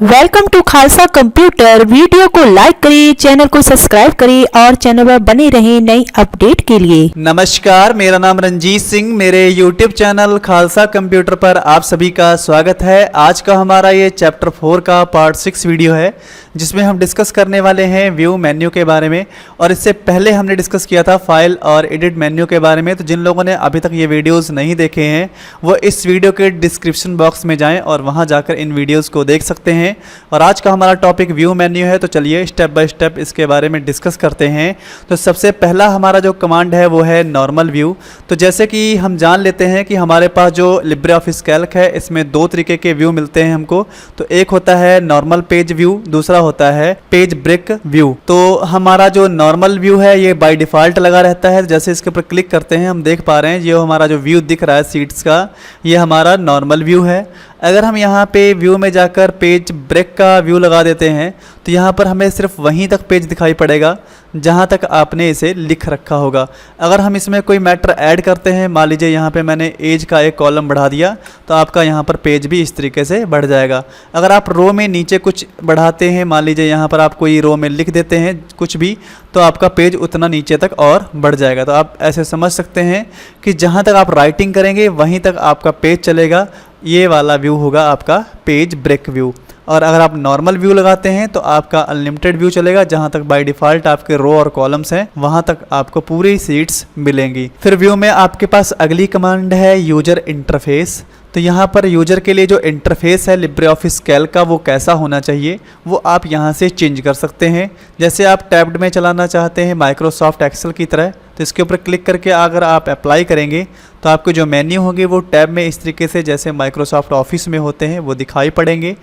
Welcome to Khalsa computer. Video को like करिए, channel को सब्सक्राइब करिए और चैनल पर बने रहें नई अपडेट के लिए। नमस्कार, मेरा नाम रंजीत सिंह। मेरे YouTube चैनल खालसा कंप्यूटर पर आप सभी का स्वागत है। आज का हमारा ये चैप्टर 4 का पार्ट 6 वीडियो है, जिसमें हम डिस्कस करने वाले हैं व्यू मेन्यू के बारे में। और इससे पहले हमने डिस्कस किया था फाइल और एडिट मेन्यू के बारे में। तो जिन लोगों ने अभी तक ये वीडियोज़ नहीं देखे हैं वो इस वीडियो के डिस्क्रिप्शन बॉक्स में जाएँ और वहाँ जाकर इन वीडियोज़ को देख सकते हैं। और आज का हमारा टॉपिक व्यू मेन्यू है, तो चलिए स्टेप बाय स्टेप इसके बारे में डिस्कस करते हैं। तो सबसे पहला हमारा जो कमांड है वो है नॉर्मल व्यू। तो जैसे कि हम जान लेते हैं कि हमारे पास जो लिब्रे ऑफिस कैल्क है इसमें दो तरीके के व्यू मिलते हैं हमको। तो एक होता है नॉर्मल पेज व्यू, दूसरा होता है पेज ब्रेक व्यू। तो हमारा जो नॉर्मल व्यू है ये बाय डिफ़ॉल्ट लगा रहता है। जैसे इसके ऊपर क्लिक करते हैं हम देख पा रहे हैं ये हमारा जो व्यू दिख रहा है सीट्स का, ये हमारा नॉर्मल व्यू है। अगर हम यहाँ पे व्यू में जाकर पेज ब्रेक का व्यू लगा देते हैं तो यहाँ पर हमें सिर्फ वहीं तक पेज दिखाई पड़ेगा जहाँ तक आपने इसे लिख रखा होगा। अगर हम इसमें कोई मैटर ऐड करते हैं, मान लीजिए यहाँ पे मैंने एज का एक कॉलम बढ़ा दिया, तो आपका यहाँ पर पेज भी इस तरीके से बढ़ जाएगा। अगर आप रो में नीचे कुछ बढ़ाते हैं, मान लीजिए यहाँ पर आप कोई रो में लिख देते हैं कुछ भी, तो आपका पेज उतना नीचे तक और बढ़ जाएगा। तो आप ऐसे समझ सकते हैं कि जहाँ तक आप राइटिंग करेंगे वहीं तक आपका पेज चलेगा। ये वाला व्यू होगा आपका पेज ब्रेक व्यू। और अगर आप नॉर्मल व्यू लगाते हैं तो आपका अनलिमिटेड व्यू चलेगा, जहां तक बाय डिफ़ॉल्ट आपके रो और कॉलम्स हैं वहां तक आपको पूरी सीट्स मिलेंगी। फिर व्यू में आपके पास अगली कमांड है यूजर इंटरफेस। तो यहाँ पर यूजर के लिए जो इंटरफेस है लिब्रे ऑफिस कैल्क का वो कैसा होना चाहिए वो आप यहाँ से चेंज कर सकते हैं। जैसे आप टैब्ड में चलाना चाहते हैं माइक्रोसॉफ्ट एक्सेल की तरह, तो इसके ऊपर क्लिक करके अगर आप अप्लाई करेंगे तो आपके जो मेन्यू होंगे वो टैब में इस तरीके से जैसे माइक्रोसॉफ्ट ऑफिस में होते हैं वो दिखाई पड़ेंगे।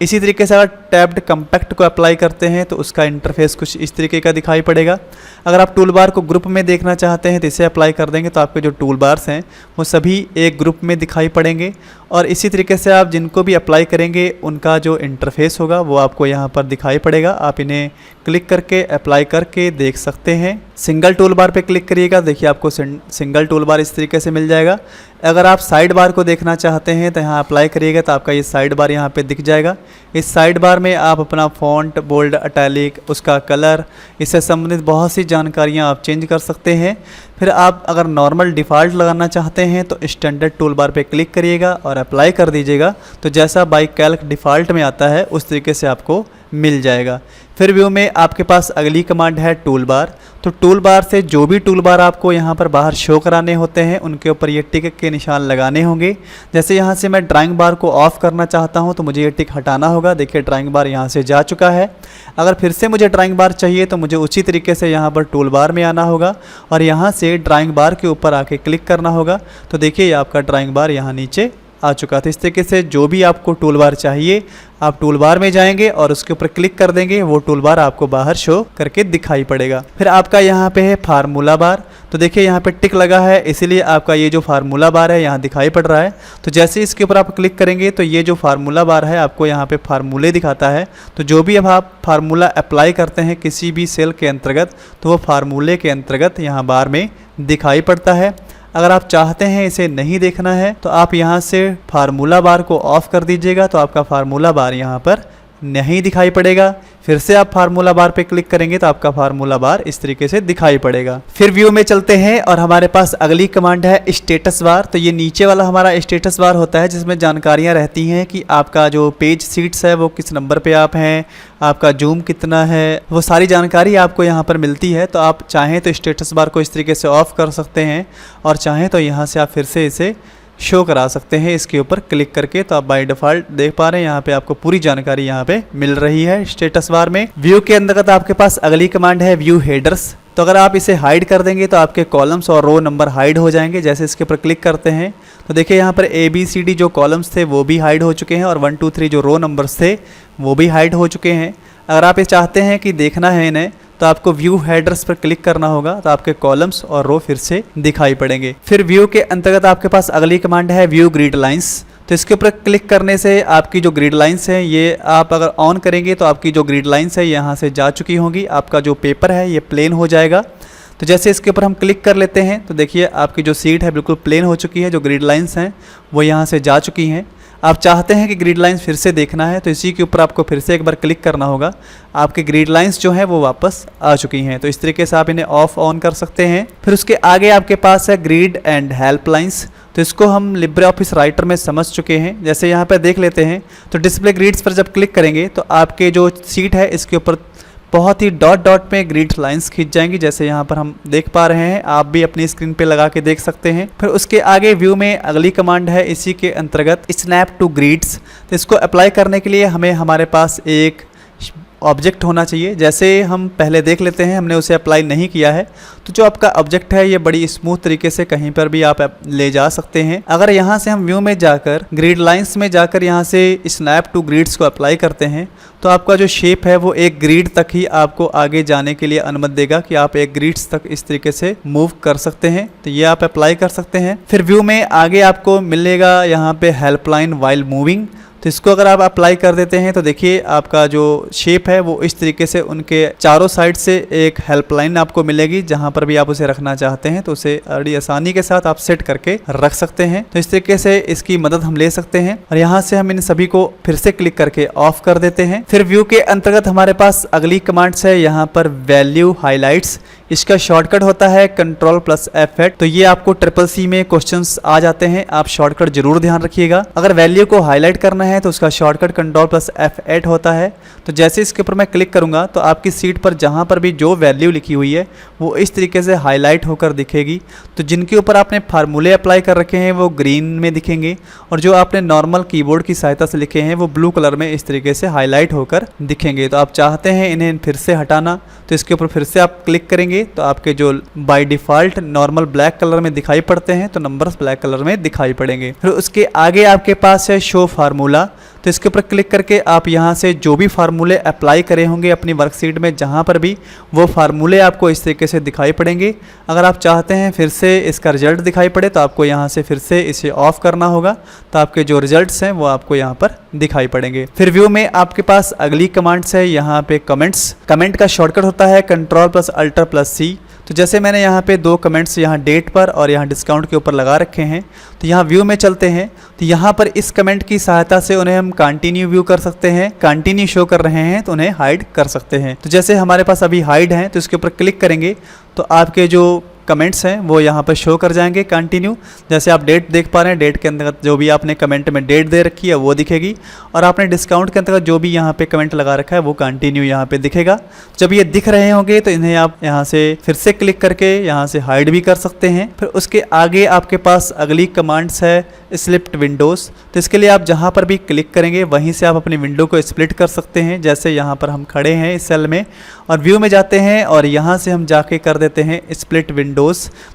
इसी तरीके से अगर टैब्ड कम्पैक्ट को अप्लाई करते हैं तो उसका इंटरफेस कुछ इस तरीके का दिखाई पड़ेगा। अगर आप टूल बार को ग्रुप में देखना चाहते हैं तो इसे अप्लाई कर देंगे तो आपके जो टूल बार्स हैं वो सभी एक ग्रुप में दिखाई पड़ेंगे। और इसी तरीके से आप जिनको भी अप्लाई करेंगे उनका जो इंटरफेस होगा वो आपको यहाँ पर दिखाई पड़ेगा। आप इन्हें क्लिक करके अप्लाई करके देख सकते हैं। सिंगल टूल बार पे क्लिक करिएगा, देखिए आपको सिंगल टूल बार इस तरीके से मिल जाएगा। अगर आप साइड बार को देखना चाहते हैं तो यहाँ अप्लाई करिएगा तो आपका ये साइड बार यहाँ पे दिख जाएगा। इस साइड बार में आप अपना फ़ॉन्ट, बोल्ड, इटैलिक, उसका कलर, इससे संबंधित बहुत सी जानकारियाँ आप चेंज कर सकते हैं। फिर आप अगर नॉर्मल डिफ़ॉल्ट लगाना चाहते हैं तो स्टैंडर्ड टूल बार पे क्लिक करिएगा और अप्लाई कर दीजिएगा, तो जैसा बाय कैल्क डिफ़ॉल्ट में आता है उस तरीके से आपको मिल जाएगा। फिर व्यू में आपके पास अगली कमांड है टूल बार। तो टूल बार से जो भी टूल बार आपको यहाँ पर बाहर शो कराने होते हैं उनके ऊपर ये टिक के निशान लगाने होंगे। जैसे यहाँ से मैं ड्राइंग बार को ऑफ़ करना चाहता हूँ तो मुझे ये टिक हटाना होगा। देखिए ड्राइंग बार यहाँ से जा चुका है। अगर फिर से मुझे ड्राइंग बार चाहिए तो मुझे उसी तरीके से यहाँ पर टूल बार में आना होगा और यहाँ से ड्राइंग बार के ऊपर आके क्लिक करना होगा। तो देखिए ये आपका ड्राइंग बार यहाँ नीचे आ चुका था। इस तरीके से जो भी आपको टूल बार चाहिए आप टूल बार में जाएंगे और उसके ऊपर क्लिक कर देंगे, वो टूल बार आपको बाहर शो करके दिखाई पड़ेगा। फिर आपका यहाँ पे है फार्मूला बार। तो देखिए यहाँ पे टिक लगा है, इसीलिए आपका ये जो फार्मूला बार है यहाँ दिखाई पड़ रहा है। तो जैसे इसके ऊपर आप क्लिक करेंगे तो ये जो फार्मूला बार है आपको यहाँ पे फार्मूले दिखाता है। तो जो भी अब आप फार्मूला अप्लाई करते हैं किसी भी सेल के अंतर्गत तो वो फार्मूले के अंतर्गत यहाँ बार में दिखाई पड़ता है। अगर आप चाहते हैं इसे नहीं देखना है तो आप यहाँ से फार्मूला बार को ऑफ कर दीजिएगा, तो आपका फार्मूला बार यहाँ पर नहीं दिखाई पड़ेगा। फिर से आप फार्मूला बार पे क्लिक करेंगे तो आपका फार्मूला बार इस तरीके से दिखाई पड़ेगा। फिर व्यू में चलते हैं और हमारे पास अगली कमांड है स्टेटस बार। तो ये नीचे वाला हमारा स्टेटस बार होता है जिसमें जानकारियां रहती हैं कि आपका जो पेज सीट्स है वो किस नंबर पे आप हैं, आपका जूम कितना है, वो सारी जानकारी आपको यहाँ पर मिलती है। तो आप चाहें तो स्टेटस बार को इस तरीके से ऑफ कर सकते हैं और चाहें तो यहाँ से आप फिर से इसे शो करा सकते हैं इसके ऊपर क्लिक करके। तो आप बाय डिफ़ॉल्ट देख पा रहे हैं यहाँ पे आपको पूरी जानकारी यहाँ पे मिल रही है स्टेटस बार में। व्यू के अंतर्गत आपके पास अगली कमांड है व्यू हेडर्स। तो अगर आप इसे हाइड कर देंगे तो आपके कॉलम्स और रो नंबर हाइड हो जाएंगे। जैसे इसके ऊपर क्लिक करते हैं तो देखिए यहाँ पर ABCD जो कॉलम्स थे वो भी हाइड हो चुके हैं और 1 2 3 जो रो नंबर्स थे वो भी हाइड हो चुके हैं। अगर आप ये चाहते हैं कि देखना है इन्हें तो आपको व्यू हेडर्स पर क्लिक करना होगा, तो आपके कॉलम्स और रो फिर से दिखाई पड़ेंगे। फिर व्यू के अंतर्गत आपके पास अगली कमांड है व्यू ग्रिड लाइंस। तो इसके ऊपर क्लिक करने से आपकी जो ग्रिड लाइंस है ये आप अगर ऑन करेंगे तो आपकी जो ग्रिड लाइंस है यहाँ से जा चुकी होंगी। आपका जो पेपर है ये प्लेन हो जाएगा। तो जैसे इसके ऊपर हम क्लिक कर लेते हैं तो देखिए आपकी जो सीट है बिल्कुल प्लेन हो चुकी है, जो ग्रिड लाइंस हैं वो यहाँ से जा चुकी हैं। आप चाहते हैं कि ग्रिड लाइंस फिर से देखना है तो इसी के ऊपर आपको फिर से एक बार क्लिक करना होगा। आपके ग्रिड लाइंस जो हैं वो वापस आ चुकी हैं। तो इस तरीके से आप इन्हें ऑफ ऑन कर सकते हैं। फिर उसके आगे आपके पास है ग्रिड एंड हेल्प लाइंस। तो इसको हम लिब्रे ऑफिस राइटर में समझ चुके हैं। जैसे यहाँ पर देख लेते हैं तो डिस्प्ले ग्रिड्स पर जब क्लिक करेंगे तो आपके जो सीट है इसके ऊपर बहुत ही डॉट डॉट में ग्रिड लाइंस खींच जाएंगी, जैसे यहाँ पर हम देख पा रहे हैं। आप भी अपनी स्क्रीन पे लगा के देख सकते हैं। फिर उसके आगे व्यू में अगली कमांड है इसी के अंतर्गत स्नैप टू ग्रिड्स। तो इसको अप्लाई करने के लिए हमें हमारे पास एक ऑब्जेक्ट होना चाहिए। जैसे हम पहले देख लेते हैं, हमने उसे अप्लाई नहीं किया है तो जो आपका ऑब्जेक्ट है ये बड़ी स्मूथ तरीके से कहीं पर भी आप ले जा सकते हैं। अगर यहाँ से हम व्यू में जाकर ग्रिड लाइंस में जाकर यहाँ से स्नैप टू ग्रिड्स को अप्लाई करते हैं तो आपका जो शेप है वो एक ग्रिड तक ही आपको आगे जाने के लिए अनुमति देगा कि आप एक ग्रिड्स तक इस तरीके से मूव कर सकते हैं। तो ये आप अप्लाई कर सकते हैं। फिर व्यू में आगे आपको मिलेगा यहाँ पे हेल्पलाइन वाइल मूविंग। तो इसको अगर आप अप्लाई कर देते हैं तो देखिए आपका जो शेप है वो इस तरीके से उनके चारों साइड से एक हेल्पलाइन आपको मिलेगी। जहां पर भी आप उसे रखना चाहते हैं तो उसे बड़ी आसानी के साथ आप सेट करके रख सकते हैं। तो इस तरीके से इसकी मदद हम ले सकते हैं और यहाँ से हम इन सभी को फिर से क्लिक करके ऑफ कर देते हैं। फिर व्यू के अंतर्गत हमारे पास अगली कमांड्स है यहाँ पर वैल्यू हाईलाइट्स। इसका शॉर्टकट होता है Ctrl+F8। तो ये आपको CCC में क्वेश्चंस आ जाते हैं, आप शॉर्टकट जरूर ध्यान रखिएगा। अगर वैल्यू को हाईलाइट करना है तो उसका शॉर्टकट Ctrl+F8 होता है। तो जैसे इसके ऊपर मैं क्लिक करूंगा तो आपकी सीट पर जहां पर भी जो वैल्यू लिखी हुई है वो इस तरीके से हाईलाइट होकर दिखेगी। तो जिनके ऊपर आपने फार्मूले अप्लाई कर रखे हैं वो ग्रीन में दिखेंगे और जो आपने नॉर्मल कीबोर्ड की सहायता से लिखे हैं वो ब्लू कलर में इस तरीके से हाईलाइट होकर दिखेंगे। तो आप चाहते हैं इन्हें फिर से हटाना तो इसके ऊपर फिर से आप क्लिक करेंगे तो आपके जो by default normal black colour में दिखाई पड़ते हैं तो नंबर्स ब्लैक कलर में दिखाई पड़ेंगे। फिर उसके आगे आपके पास है शो फार्मूला। तो इसके ऊपर क्लिक करके आप यहाँ से जो भी फार्मूले अप्लाई करे होंगे अपनी वर्कशीट में जहाँ पर भी वो फार्मूले आपको इस तरीके से दिखाई पड़ेंगे। अगर आप चाहते हैं फिर से इसका रिजल्ट दिखाई पड़े तो आपको यहाँ से फिर से इसे ऑफ करना होगा तो आपके जो रिजल्ट्स हैं वो आपको यहाँ पर दिखाई पड़ेंगे। फिर व्यू में आपके पास अगली कमांड्स है यहाँ पे कमेंट्स। कमेंट का शॉर्टकट होता है Ctrl+Alt+C। तो जैसे मैंने यहाँ पे दो कमेंट्स यहाँ डेट पर और यहाँ डिस्काउंट के ऊपर लगा रखे हैं तो यहाँ व्यू में चलते हैं तो यहाँ पर इस कमेंट की सहायता से उन्हें हम कंटिन्यू व्यू कर सकते हैं। कंटिन्यू शो कर रहे हैं तो उन्हें हाइड कर सकते हैं। तो जैसे हमारे पास अभी हाइड हैं तो इसके ऊपर क्लिक करेंगे तो आपके जो कमेंट्स हैं वो यहाँ पर शो कर जाएंगे कंटिन्यू। जैसे आप डेट देख पा रहे हैं, डेट के अंतर्गत जो भी आपने कमेंट में डेट दे रखी है वो दिखेगी और आपने डिस्काउंट के अंतर्गत जो भी यहाँ पे कमेंट लगा रखा है वो कंटिन्यू यहाँ पे दिखेगा। जब ये दिख रहे होंगे तो इन्हें आप यहाँ से फिर से क्लिक करके यहाँ से हाइड भी कर सकते हैं। फिर उसके आगे आपके पास अगली कमांड्स है स्प्लिट विंडोज़। तो इसके लिए आप जहाँ पर भी क्लिक करेंगे वहीं से आप अपनी विंडो को स्प्लिट कर सकते हैं। जैसे यहाँ पर हम खड़े हैं इस सेल में और व्यू में जाते हैं और यहाँ से हम जाके कर देते हैं स्प्लिट विंडोज़।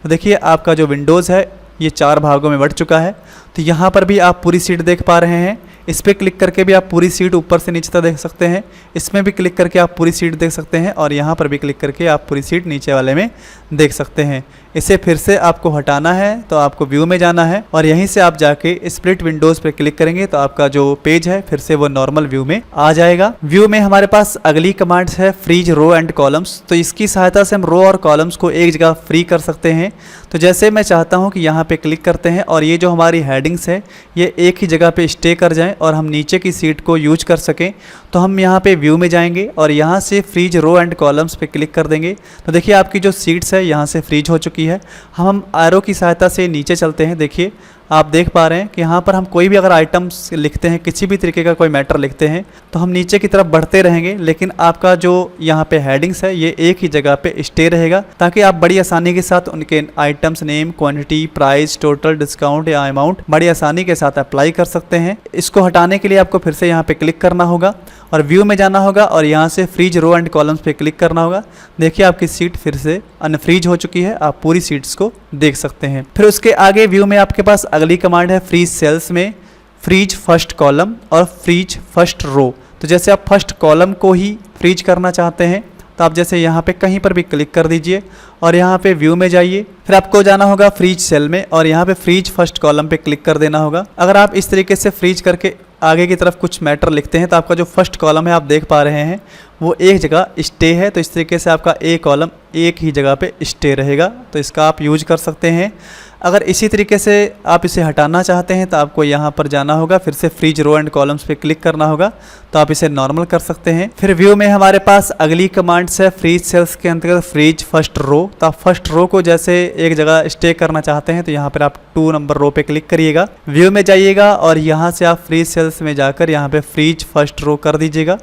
तो देखिए आपका जो विंडोज़ है ये 4 भागों में बढ़ चुका है। तो यहाँ पर भी आप पूरी सीट देख पा रहे हैं। इस पर क्लिक करके भी आप पूरी सीट ऊपर से नीचे तक देख सकते हैं। इसमें भी क्लिक करके आप पूरी सीट देख सकते हैं और यहाँ पर भी क्लिक करके आप पूरी सीट नीचे वाले में देख सकते हैं। इसे फिर से आपको हटाना है तो आपको व्यू में जाना है और यहीं से आप जाके स्प्लिट विंडोज़ पर क्लिक करेंगे तो आपका जो पेज है फिर से वो नॉर्मल व्यू में आ जाएगा। व्यू में हमारे पास अगली कमांड्स है फ्रीज रो एंड कॉलम्स। तो इसकी सहायता से हम रो और कॉलम्स को एक जगह फ्री कर सकते हैं। तो जैसे मैं चाहता हूँ कि यहाँ पे क्लिक करते हैं और ये जो हमारी हेडिंग्स है ये एक ही जगह पे स्टे कर जाएं और हम नीचे की सीट को यूज कर सकें तो हम यहाँ पे व्यू में जाएंगे और यहाँ से फ्रीज रो एंड कॉलम्स पे क्लिक कर देंगे। तो देखिए आपकी जो सीट्स है यहाँ से फ्रीज हो चुकी है। हम एरो की सहायता से नीचे चलते हैं। देखिए आप देख पा रहे हैं कि यहाँ पर हम कोई भी अगर आइटम्स लिखते हैं, किसी भी तरीके का कोई मैटर लिखते हैं तो हम नीचे की तरफ बढ़ते रहेंगे, लेकिन आपका जो यहाँ पे हेडिंग्स है ये एक ही जगह पे स्टे रहेगा ताकि आप बड़ी आसानी के साथ उनके items name, quantity, price, total, discount या अमाउंट बड़ी आसानी के साथ अप्लाई कर सकते हैं। इसको हटाने के लिए आपको फिर से यहाँ पे क्लिक करना होगा और व्यू में जाना होगा और यहाँ से फ्रीज रो एंड कॉलम्स पे क्लिक करना होगा। देखिए आपकी सीट फिर से अनफ्रीज हो चुकी है, आप पूरी सीट्स को देख सकते हैं। फिर उसके आगे व्यू में आपके पास अगली कमांड है फ्रीज सेल्स में फ्रीज फर्स्ट कॉलम और फ्रीज फर्स्ट रो। तो जैसे आप फर्स्ट कॉलम को ही फ्रीज करना चाहते हैं तो आप जैसे यहाँ पे कहीं पर भी क्लिक कर दीजिए और यहाँ पे व्यू में जाइए। फिर आपको जाना होगा फ्रीज सेल में और यहाँ पे फ्रीज फर्स्ट कॉलम पे क्लिक कर देना होगा। अगर आप इस तरीके से फ्रीज करके आगे की तरफ कुछ मैटर लिखते हैं तो आपका जो फर्स्ट कॉलम है आप देख पा रहे हैं वो एक जगह स्टे है। तो इस तरीके से आपका ए कॉलम एक ही जगह पे स्टे रहेगा। तो इसका आप यूज कर सकते हैं। अगर इसी तरीके से आप इसे हटाना चाहते हैं तो आपको यहाँ पर जाना होगा, फिर से फ्रीज रो एंड कॉलम्स पे क्लिक करना होगा, तो आप इसे नॉर्मल कर सकते हैं। फिर व्यू में हमारे पास अगली कमांड्स है फ्रीज सेल्स के अंतर्गत फ्रीज फर्स्ट रो। तो आप फर्स्ट रो को जैसे एक जगह स्टे करना चाहते हैं तो यहाँ पर आप 2 नंबर रो पे क्लिक करिएगा, व्यू में जाइएगा और यहाँ से आप फ्रीज सेल्स में जाकर यहाँ पे फ्रीज फर्स्ट रो कर दीजिएगा।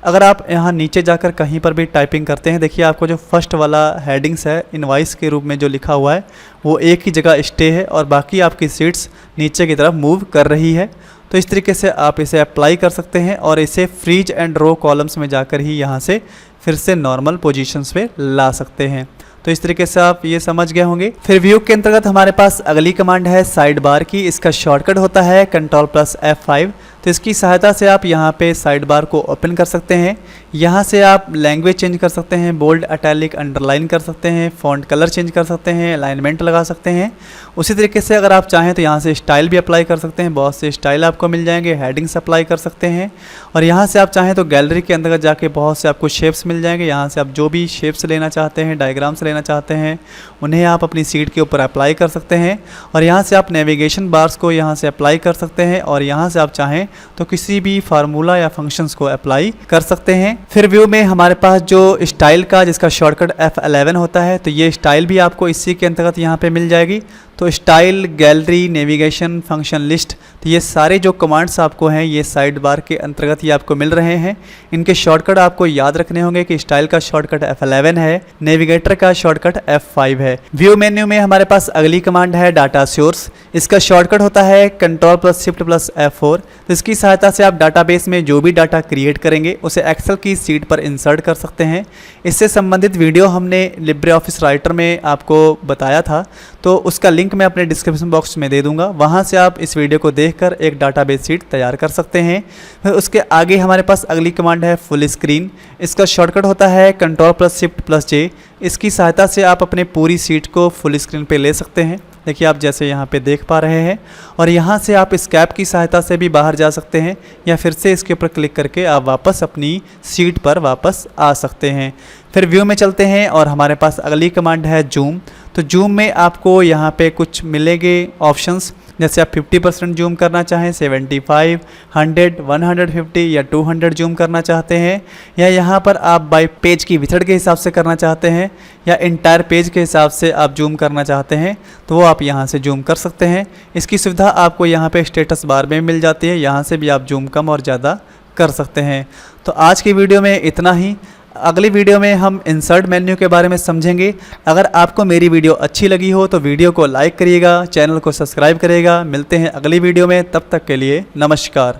अगर आप यहाँ नीचे जाकर कहीं पर भी टाइपिंग करते हैं, देखिए आपको जो फर्स्ट वाला हेडिंग्स है इनवाइस के रूप में जो लिखा हुआ है वो एक ही जगह स्टे है और बाकी आपकी सीट्स नीचे की तरफ मूव कर रही है। तो इस तरीके से आप इसे अप्लाई कर सकते हैं और इसे फ्रीज एंड रो कॉलम्स में जाकर ही यहाँ से फिर से नॉर्मल पोजीशंस पे ला सकते हैं। तो इस तरीके से आप ये समझ गए होंगे। फिर व्यू के अंतर्गत हमारे पास अगली कमांड है साइड बार की। इसका शॉर्टकट होता है Ctrl+F5। तो इसकी सहायता से आप यहाँ पे साइड बार को ओपन कर सकते हैं। यहाँ से आप लैंग्वेज चेंज कर सकते हैं, बोल्ड, इटैलिक, अंडरलाइन कर सकते हैं, फॉन्ट कलर चेंज कर सकते हैं, अलाइनमेंट लगा सकते हैं। उसी तरीके से अगर आप चाहें तो यहाँ से स्टाइल भी अप्लाई कर सकते हैं, बहुत से स्टाइल आपको मिल जाएंगे, हेडिंग्स अप्लाई कर सकते हैं। और यहाँ से आप चाहें तो गैलरी के अंतर्गत जाके बहुत से आपको शेप्स मिल जाएंगे। यहाँ से आप जो भी शेप्स लेना चाहते हैं, डायग्राम्स लेना चाहते हैं, उन्हें आप अपनी सीट के ऊपर अप्लाई कर सकते हैं। और यहाँ से आप नेविगेशन बार्स को यहाँ से अप्लाई कर सकते हैं और यहाँ से आप चाहें तो किसी भी फार्मूला या फंक्शंस को अप्लाई कर सकते हैं। फिर व्यू में हमारे पास जो स्टाइल का जिसका शॉर्टकट F11 होता है, तो ये स्टाइल भी आपको इसी के अंतर्गत यहाँ पे मिल जाएगी। तो style, gallery, navigation, function list, तो ये सारे जो कमांड्स आपको हैं ये साइड बार के अंतर्गत ही आपको मिल रहे हैं। इनके शॉर्टकट आपको याद रखने होंगे कि स्टाइल का शॉर्टकट F11 है, नेविगेटर का शॉर्टकट F5 है। व्यू मेन्यू में हमारे पास अगली कमांड है डाटा सोर्स। इसका शॉर्टकट होता है Ctrl+Shift+F4। तो इसकी सहायता से आप डाटाबेस में जो भी डाटा क्रिएट करेंगे उसे एक्सेल की सीट पर इंसर्ट कर सकते हैं। इससे संबंधित वीडियो हमने लिब्रे ऑफिस राइटर में आपको बताया था, तो उसका लिंक मैं अपने डिस्क्रिप्शन बॉक्स में दे दूंगा, वहां से आप इस वीडियो को देखकर एक डाटाबेस सीट तैयार कर सकते हैं। फिर उसके आगे हमारे पास अगली कमांड है फुल स्क्रीन। इसका शॉर्टकट होता है Ctrl+Shift+J। इसकी सहायता से आप अपने पूरी सीट को फुल स्क्रीन पे ले सकते हैं। देखिए आप जैसे यहाँ पे देख पा रहे हैं, और यहाँ से आप स्कैप की सहायता से भी बाहर जा सकते हैं या फिर से इसके ऊपर क्लिक करके आप वापस अपनी सीट पर वापस आ सकते हैं। फिर व्यू में चलते हैं और हमारे पास अगली कमांड है जूम। तो जूम में आपको यहाँ पे कुछ मिलेंगे ऑप्शंस, जैसे आप 50% जूम करना चाहें, 75, 100, 150 या 200 जूम करना चाहते हैं, या यहाँ पर आप बाय पेज की विथड़ के हिसाब से करना चाहते हैं या इंटायर पेज के हिसाब से आप जूम करना चाहते हैं, तो वो आप यहाँ से जूम कर सकते हैं। इसकी सुविधा आपको यहाँ पे स्टेटस बार में मिल जाती है, यहाँ से भी आप जूम कम और ज़्यादा कर सकते हैं। तो आज की वीडियो में इतना ही। अगली वीडियो में हम इंसर्ट मेन्यू के बारे में समझेंगे। अगर आपको मेरी वीडियो अच्छी लगी हो तो वीडियो को लाइक करिएगा, चैनल को सब्सक्राइब करिएगा। मिलते हैं अगली वीडियो में, तब तक के लिए नमस्कार।